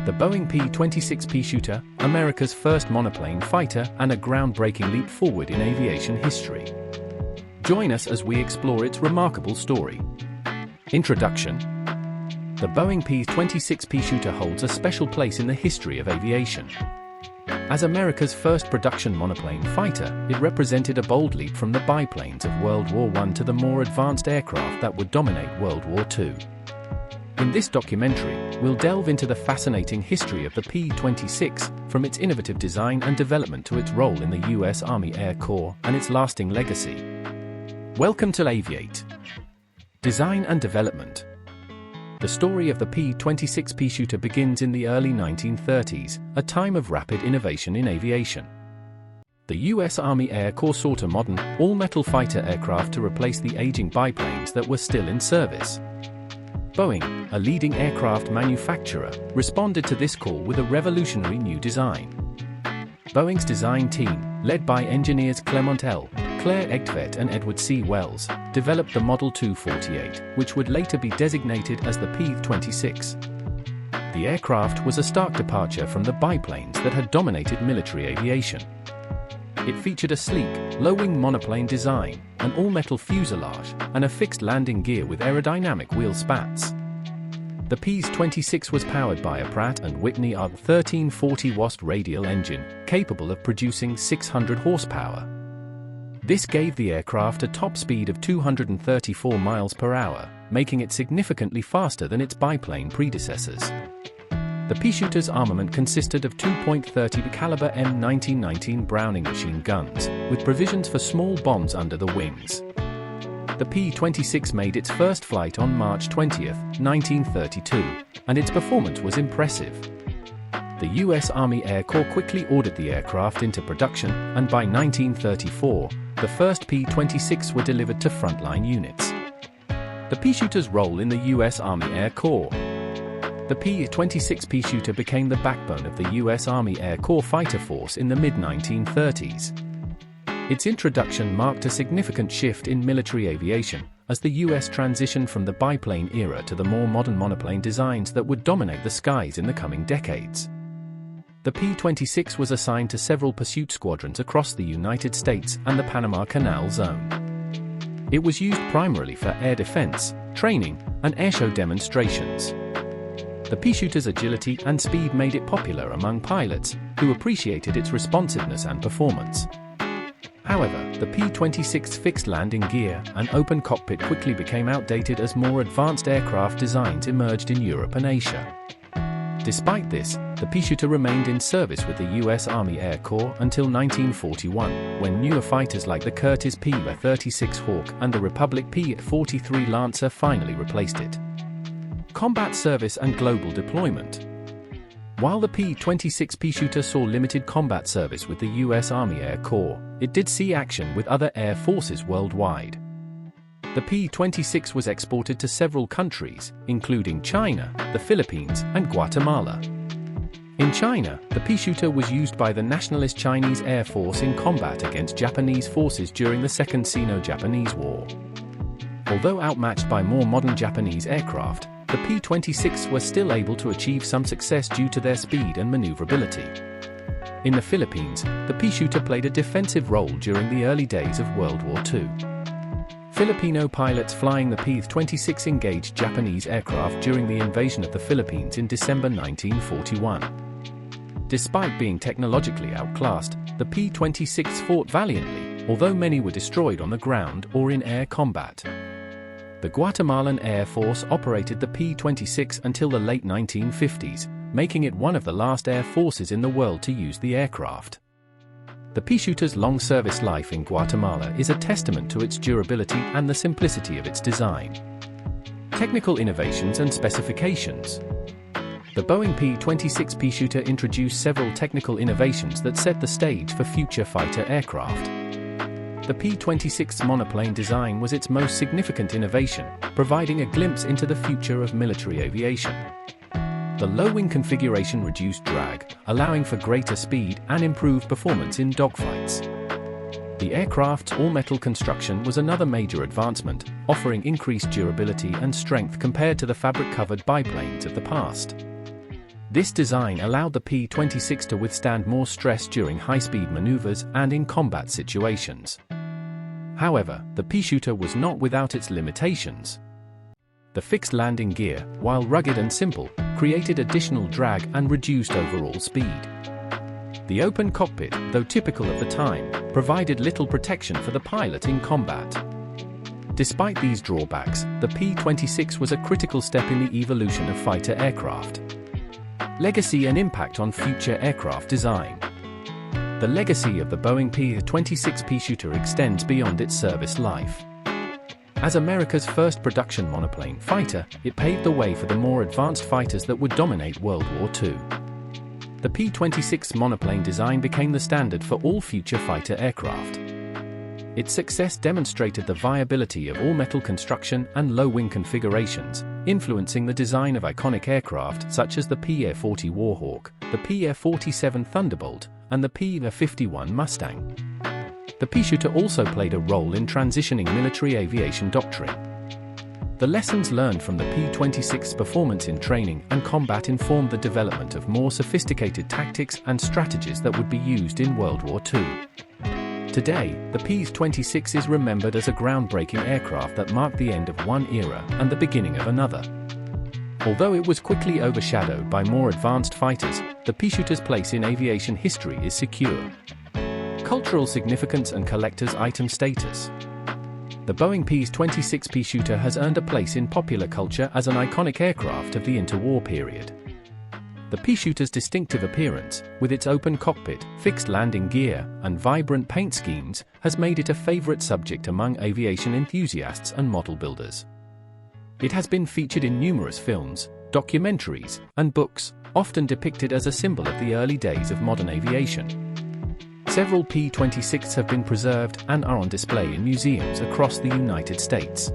The Boeing P-26 Peashooter, America's first monoplane fighter and a groundbreaking leap forward in aviation history. Join us as we explore its remarkable story. Introduction. The Boeing P-26 Peashooter holds a special place in the history of aviation. As America's first production monoplane fighter, it represented a bold leap from the biplanes of World War I to the more advanced aircraft that would dominate World War II. In this documentary, we'll delve into the fascinating history of the P-26, from its innovative design and development to its role in the U.S. Army Air Corps and its lasting legacy. Welcome to Aviate. Design and development. The story of the P-26 Peashooter begins in the early 1930s, a time of rapid innovation in aviation. The U.S. Army Air Corps sought a modern, all-metal fighter aircraft to replace the aging biplanes that were still in service. Boeing, a leading aircraft manufacturer, responded to this call with a revolutionary new design. Boeing's design team, led by engineers Clement L. Claire Egtvedt and Edward C. Wells, developed the Model 248, which would later be designated as the P-26. The aircraft was a stark departure from the biplanes that had dominated military aviation. It featured a sleek, low-wing monoplane design, an all-metal fuselage, and a fixed landing gear with aerodynamic wheel spats. The P-26 was powered by a Pratt & Whitney R1340 WASP radial engine, capable of producing 600 horsepower. This gave the aircraft a top speed of 234 miles per hour, making it significantly faster than its biplane predecessors. The Peashooter's armament consisted of 2.30 caliber M1919 Browning machine guns, with provisions for small bombs under the wings. The P-26 made its first flight on March 20, 1932, and its performance was impressive. The U.S. Army Air Corps quickly ordered the aircraft into production, and by 1934, the first P-26 were delivered to frontline units. The Peashooter's role in the U.S. Army Air Corps. The P-26 Peashooter became the backbone of the U.S. Army Air Corps fighter force in the mid-1930s. Its introduction marked a significant shift in military aviation, as the U.S. transitioned from the biplane era to the more modern monoplane designs that would dominate the skies in the coming decades. The P-26 was assigned to several pursuit squadrons across the United States and the Panama Canal Zone. It was used primarily for air defense, training, and airshow demonstrations. The Peashooter's agility and speed made it popular among pilots, who appreciated its responsiveness and performance. However, the P-26's fixed landing gear and open cockpit quickly became outdated as more advanced aircraft designs emerged in Europe and Asia. Despite this, the Peashooter remained in service with the U.S. Army Air Corps until 1941, when newer fighters like the Curtiss P-36 Hawk and the Republic P-43 Lancer finally replaced it. Combat service and global deployment. While the P-26 Peashooter saw limited combat service with the U.S. Army Air Corps, it did see action with other air forces worldwide. The P-26 was exported to several countries, including China, the Philippines, and Guatemala. In China, the Peashooter was used by the nationalist Chinese Air Force in combat against Japanese forces during the Second Sino-Japanese War. Although outmatched by more modern Japanese aircraft, the P-26 were still able to achieve some success due to their speed and maneuverability. In the Philippines, the Peashooter played a defensive role during the early days of World War II. Filipino pilots flying the P-26 engaged Japanese aircraft during the invasion of the Philippines in December 1941. Despite being technologically outclassed, the P-26 fought valiantly, although many were destroyed on the ground or in air combat. The Guatemalan Air Force operated the P-26 until the late 1950s, making it one of the last air forces in the world to use the aircraft. The Peashooter's long service life in Guatemala is a testament to its durability and the simplicity of its design. Technical innovations and specifications. The Boeing P-26 Peashooter introduced several technical innovations that set the stage for future fighter aircraft. The P-26 monoplane design was its most significant innovation, providing a glimpse into the future of military aviation. The low-wing configuration reduced drag, allowing for greater speed and improved performance in dogfights. The aircraft's all-metal construction was another major advancement, offering increased durability and strength compared to the fabric-covered biplanes of the past. This design allowed the P-26 to withstand more stress during high-speed maneuvers and in combat situations. However, the Peashooter was not without its limitations. The fixed landing gear, while rugged and simple, created additional drag and reduced overall speed. The open cockpit, though typical of the time, provided little protection for the pilot in combat. Despite these drawbacks, the P-26 was a critical step in the evolution of fighter aircraft. Legacy and impact on future aircraft design. The legacy of the Boeing P-26 Peashooter extends beyond its service life. As America's first production monoplane fighter, it paved the way for the more advanced fighters that would dominate World War II. The P-26 monoplane design became the standard for all future fighter aircraft. Its success demonstrated the viability of all-metal construction and low-wing configurations, influencing the design of iconic aircraft such as the P-40 Warhawk, the P-47 Thunderbolt, and the P-51 Mustang. The Peashooter also played a role in transitioning military aviation doctrine. The lessons learned from the P-26's performance in training and combat informed the development of more sophisticated tactics and strategies that would be used in World War II. Today, the P-26 is remembered as a groundbreaking aircraft that marked the end of one era and the beginning of another. Although it was quickly overshadowed by more advanced fighters, the Peashooter's place in aviation history is secure. Cultural significance and collector's item status. The Boeing P-26 Peashooter has earned a place in popular culture as an iconic aircraft of the interwar period. The Peashooter's distinctive appearance, with its open cockpit, fixed landing gear, and vibrant paint schemes, has made it a favorite subject among aviation enthusiasts and model builders. It has been featured in numerous films, documentaries, and books, often depicted as a symbol of the early days of modern aviation. Several P-26s have been preserved and are on display in museums across the United States.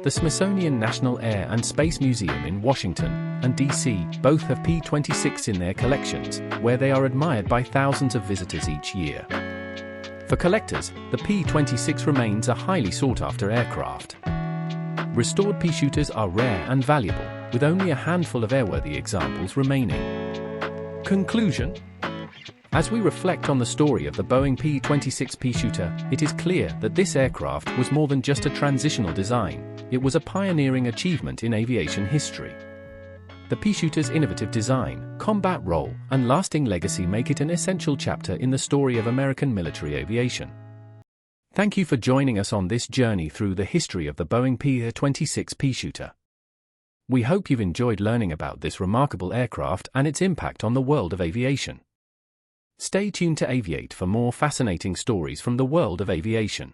The Smithsonian National Air and Space Museum in Washington and D.C. both have P-26s in their collections, where they are admired by thousands of visitors each year. For collectors, the P-26 remains a highly sought-after aircraft. Restored Peashooters are rare and valuable, with only a handful of airworthy examples remaining. Conclusion. As we reflect on the story of the Boeing P-26 Peashooter, it is clear that this aircraft was more than just a transitional design. It was a pioneering achievement in aviation history. The Peashooter's innovative design, combat role, and lasting legacy make it an essential chapter in the story of American military aviation. Thank you for joining us on this journey through the history of the Boeing P-26 Peashooter. We hope you've enjoyed learning about this remarkable aircraft and its impact on the world of aviation. Stay tuned to Aviate for more fascinating stories from the world of aviation.